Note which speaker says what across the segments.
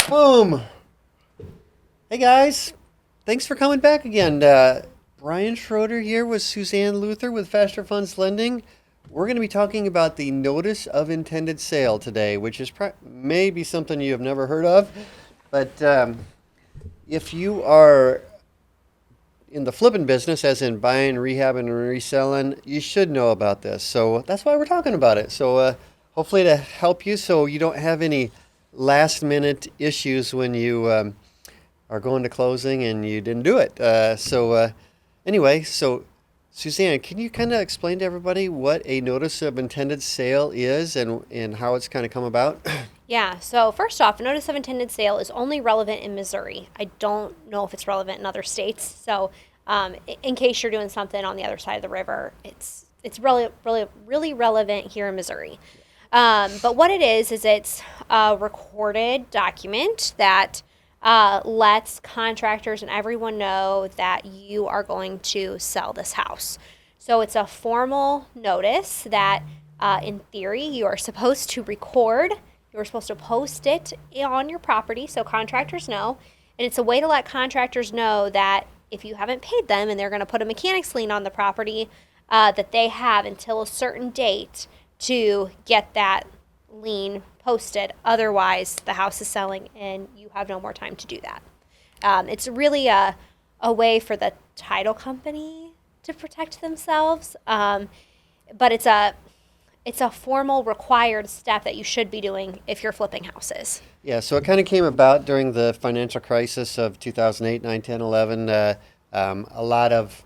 Speaker 1: Boom. Hey guys, thanks for coming back again. Brian Schroeder here with Suzanne Luther with FasterFunds Lending. We're going to be talking about the notice of intended sale today, which is maybe something you have never heard of. But if you are in the flipping business, as in buying, rehabbing, and reselling, you should know about this. So that's why we're talking about it. So hopefully to help you so you don't have any last minute issues when you are going to closing and you didn't do it. Anyway, so Suzanne, can you kind of explain to everybody what a notice of intended sale is and how it's kind of come about?
Speaker 2: Yeah, so first off, a notice of intended sale is only relevant in Missouri. I don't know if it's relevant in other states. So, in case you're doing something on the other side of the river, it's really relevant here in Missouri. But what it is it's a recorded document that lets contractors and everyone know that you are going to sell this house. So it's a formal notice that, in theory, you are supposed to record. You're supposed to post it on your property so contractors know. And it's a way to let contractors know that if you haven't paid them and they're going to put a mechanics lien on the property, that they have until a certain date to get that lien posted. Otherwise, the house is selling and you have no more time to do that. It's really a way for the title company to protect themselves. But it's a formal required step that you should be doing if you're flipping houses.
Speaker 1: Yeah, so it kind of came about during the financial crisis of 2008, 9, 10, 11. A lot of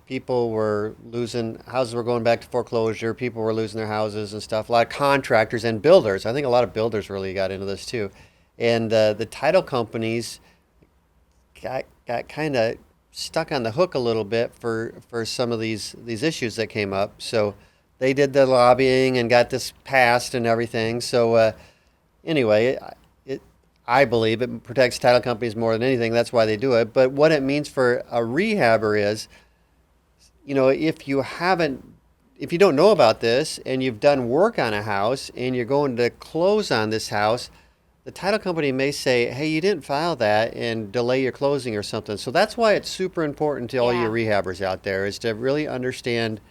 Speaker 1: people were losing houses, were going back to foreclosure. People were losing their houses and stuff. A lot of contractors and builders. I think a lot of builders really got into this too. And the title companies got kind of stuck on the hook a little bit for some of these issues that came up. So they did the lobbying and got this passed and everything. So anyway, I believe it protects title companies more than anything. That's why they do it. But what it means for a rehabber is, if you don't know about this and you've done work on a house and you're going to close on this house, the title company may say, hey, you didn't file that and delay your closing or something. So that's why it's super important to all your
Speaker 2: Yeah.
Speaker 1: rehabbers out there is to really understand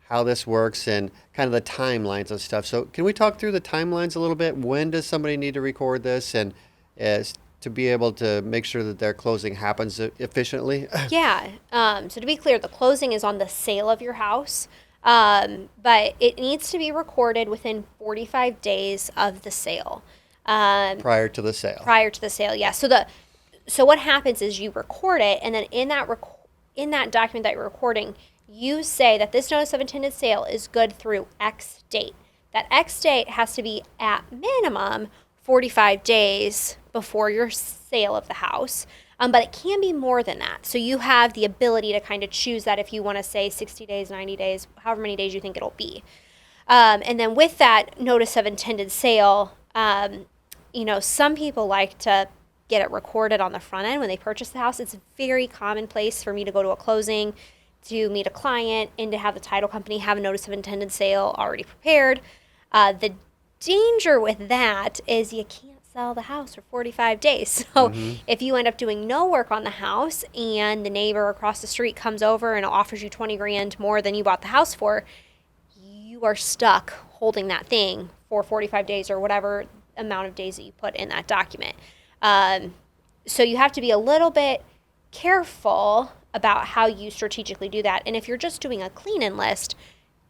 Speaker 1: how this works and kind of the timelines and stuff. So can we talk through the timelines a little bit? When does somebody need to record this and as to be able to make sure that their closing happens efficiently?
Speaker 2: Yeah. So to be clear, the closing is on the sale of your house, but it needs to be recorded within 45 days of the sale.
Speaker 1: Prior to the sale.
Speaker 2: Prior to the sale, yeah. So what happens is you record it, and then in that document that you're recording, you say that this notice of intended sale is good through X date. That X date has to be at minimum 45 days before your sale of the house. But it can be more than that. So you have the ability to kind of choose that if you want to say 60 days, 90 days, however many days you think it'll be. And then with that notice of intended sale, some people like to get it recorded on the front end when they purchase the house. It's very commonplace for me to go to a closing, to meet a client, and to have the title company have a notice of intended sale already prepared. The danger with that is you can't sell the house for 45 days. So if you end up doing no work on the house and the neighbor across the street comes over and offers you 20 grand more than you bought the house for, you are stuck holding that thing for 45 days or whatever amount of days that you put in that document. So you have to be a little bit careful about how you strategically do that. And if you're just doing a clean-in list,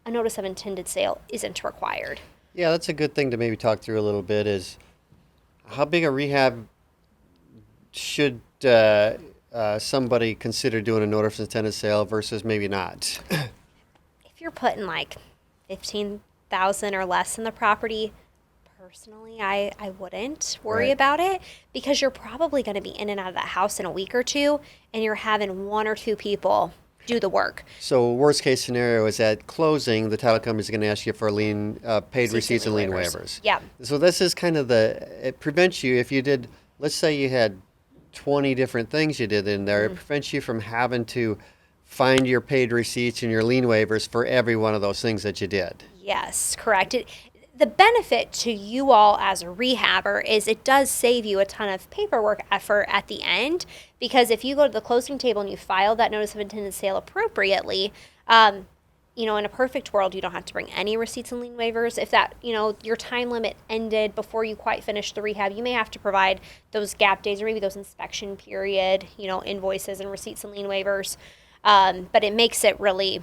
Speaker 2: a notice of intended sale isn't required.
Speaker 1: Yeah, that's a good thing to maybe talk through a little bit is how big a rehab should somebody consider doing a notice of intended sale versus maybe not?
Speaker 2: If you're putting like 15,000 or less in the property, personally, I wouldn't worry
Speaker 1: Right.
Speaker 2: about it because you're probably going to be in and out of that house in a week or two, and you're having one or two people do the work.
Speaker 1: So worst case scenario is at closing, the title company is going to ask you for paid receipts and lien waivers.
Speaker 2: Yeah.
Speaker 1: So this is kind of it prevents you if you did, let's say you had 20 different things you did in there, it prevents you from having to find your paid receipts and your lien waivers for every one of those things that you did.
Speaker 2: Yes, correct. the benefit to you all as a rehabber is it does save you a ton of paperwork effort at the end, because if you go to the closing table and you file that notice of intended sale appropriately, in a perfect world, you don't have to bring any receipts and lien waivers. If that, your time limit ended before you quite finished the rehab, you may have to provide those gap days or maybe those inspection period, invoices and receipts and lien waivers. But it makes it really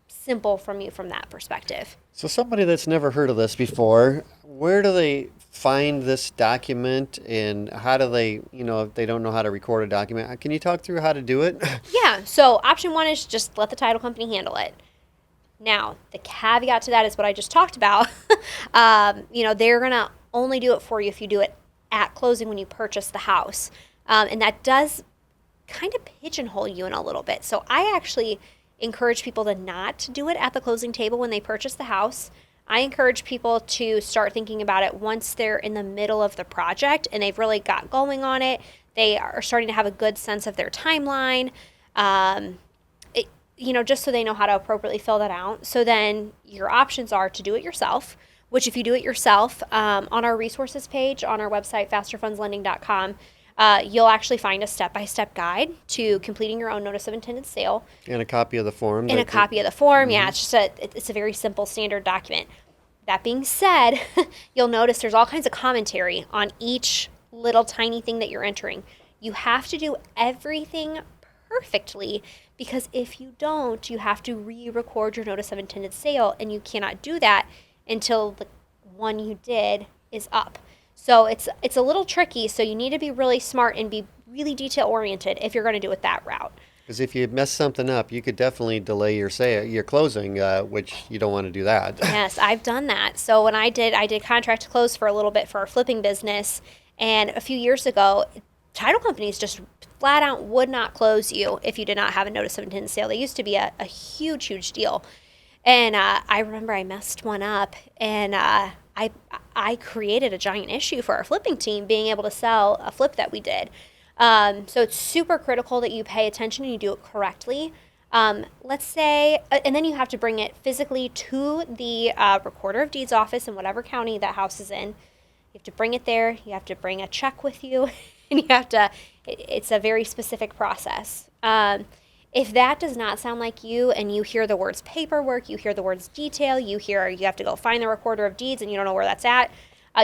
Speaker 2: simple from that perspective.
Speaker 1: So somebody that's never heard of this before, where do they find this document, and how do they, if they don't know how to record a document, can you talk through how to do it?
Speaker 2: Yeah, so option one is just let the title company handle it. Now, the caveat to that is what I just talked about. They're going to only do it for you if you do it at closing when you purchase the house. And that does kind of pigeonhole you in a little bit. So I actually encourage people to not do it at the closing table when they purchase the house. I encourage people to start thinking about it once they're in the middle of the project and they've really got going on it. They are starting to have a good sense of their timeline, just so they know how to appropriately fill that out. So then your options are to do it yourself, which if you do it yourself, on our resources page on our website, FasterFundsLending.com, you'll actually find a step-by-step guide to completing your own notice of intended sale.
Speaker 1: And a copy of the form.
Speaker 2: And a copy of the form, yeah. It's a very simple standard document. That being said, you'll notice there's all kinds of commentary on each little tiny thing that you're entering. You have to do everything perfectly, because if you don't, you have to re-record your notice of intended sale, and you cannot do that until the one you did is up. So it's a little tricky, so you need to be really smart and be really detail-oriented if you're going to do it that route.
Speaker 1: Because if you mess something up, you could definitely delay your closing, which you don't want to do that.
Speaker 2: Yes, I've done that. So when I did contract to close for a little bit for our flipping business, and a few years ago, title companies just flat out would not close you if you did not have a notice of intended sale. They used to be a huge, huge deal. And I remember I messed one up, and I created a giant issue for our flipping team being able to sell a flip that we did. So it's super critical that you pay attention and you do it correctly. Let's say, and then you have to bring it physically to the recorder of deeds office in whatever county that house is in. You have to bring it there. You have to bring a check with you, and you have to. It's a very specific process. If that does not sound like you, and you hear the words paperwork, you hear the words detail, you have to go find the recorder of deeds, and you don't know where that's at.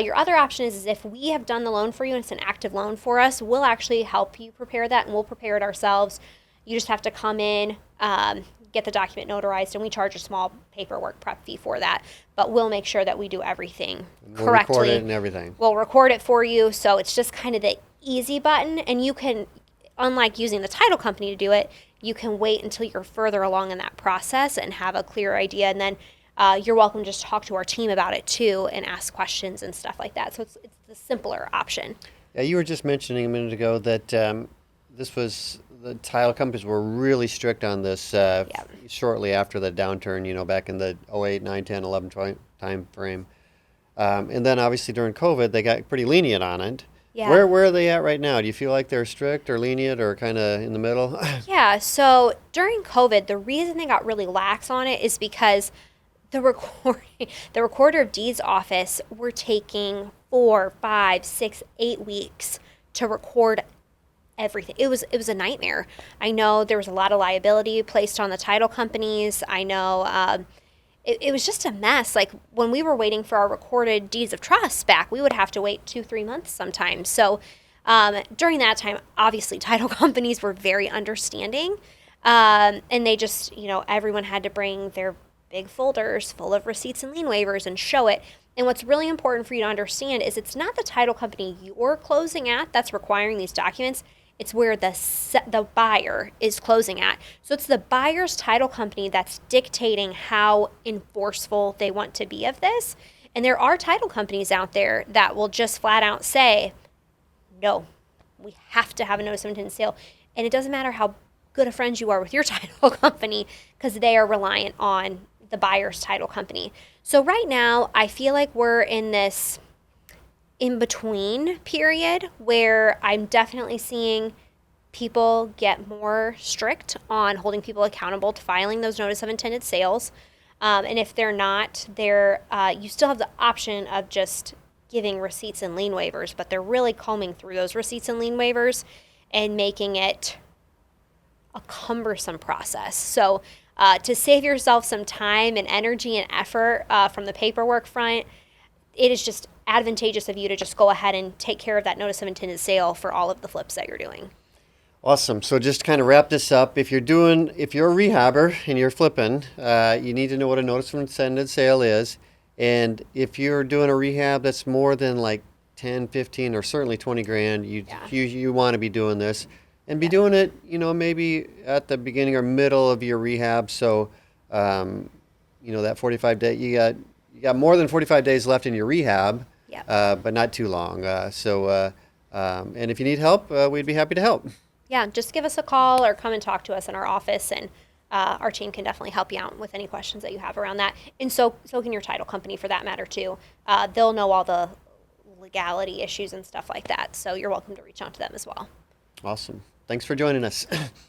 Speaker 2: Your other option is if we have done the loan for you and it's an active loan for us, we'll actually help you prepare that, and we'll prepare it ourselves. You just have to come in, get the document notarized, and we charge a small paperwork prep fee for that. But we'll make sure that we do everything correctly.
Speaker 1: We'll record it and everything.
Speaker 2: We'll record it for you, so it's just kind of the easy button, and you can, unlike using the title company to do it, you can wait until you're further along in that process and have a clear idea, and then you're welcome to just talk to our team about it too and ask questions and stuff like that. So it's the simpler option.
Speaker 1: Yeah, you were just mentioning a minute ago that the title companies were really strict on this shortly after the downturn, back in the 08, 9, 10, 11 time frame. And then obviously during COVID, they got pretty lenient on it. Yeah. Where are they at right now? Do you feel like they're strict or lenient or kind of in the middle?
Speaker 2: Yeah, so during COVID, the reason they got really lax on it is because the recorder of deeds office were taking 4, 5, 6, 8 weeks to record everything. It was a nightmare. I know there was a lot of liability placed on the title companies. I know it was just a mess. Like when we were waiting for our recorded deeds of trust back, we would have to wait 2-3 months sometimes. So during that time, obviously title companies were very understanding, and they just, everyone had to bring their big folders full of receipts and lien waivers and show it. And what's really important for you to understand is it's not the title company you're closing at that's requiring these documents. It's where the buyer is closing at. So it's the buyer's title company that's dictating how enforceful they want to be of this. And there are title companies out there that will just flat out say, no, we have to have a notice of intended sale. And it doesn't matter how good of friends you are with your title company, because they are reliant on the buyer's title company. So right now, I feel like we're in this in-between period where I'm definitely seeing people get more strict on holding people accountable to filing those notice of intended sales. And if they're not, you still have the option of just giving receipts and lien waivers, but they're really combing through those receipts and lien waivers and making it a cumbersome process. So to save yourself some time and energy and effort from the paperwork front, it is just advantageous of you to just go ahead and take care of that notice of intended sale for all of the flips that you're doing.
Speaker 1: Awesome. So just to kind of wrap this up, if you're a rehabber and you're flipping, you need to know what a notice of intended sale is. And if you're doing a rehab that's more than like 10, 15, or certainly 20 grand, you want to be doing this and be doing it, maybe at the beginning or middle of your rehab. So, that 45 day, you got more than 45 days left in your rehab, but not too long. And if you need help, we'd be happy to help.
Speaker 2: Yeah, just give us a call or come and talk to us in our office, and our team can definitely help you out with any questions that you have around that. And so can your title company, for that matter, too. They'll know all the legality issues and stuff like that, so you're welcome to reach out to them as well.
Speaker 1: Awesome. Thanks for joining us.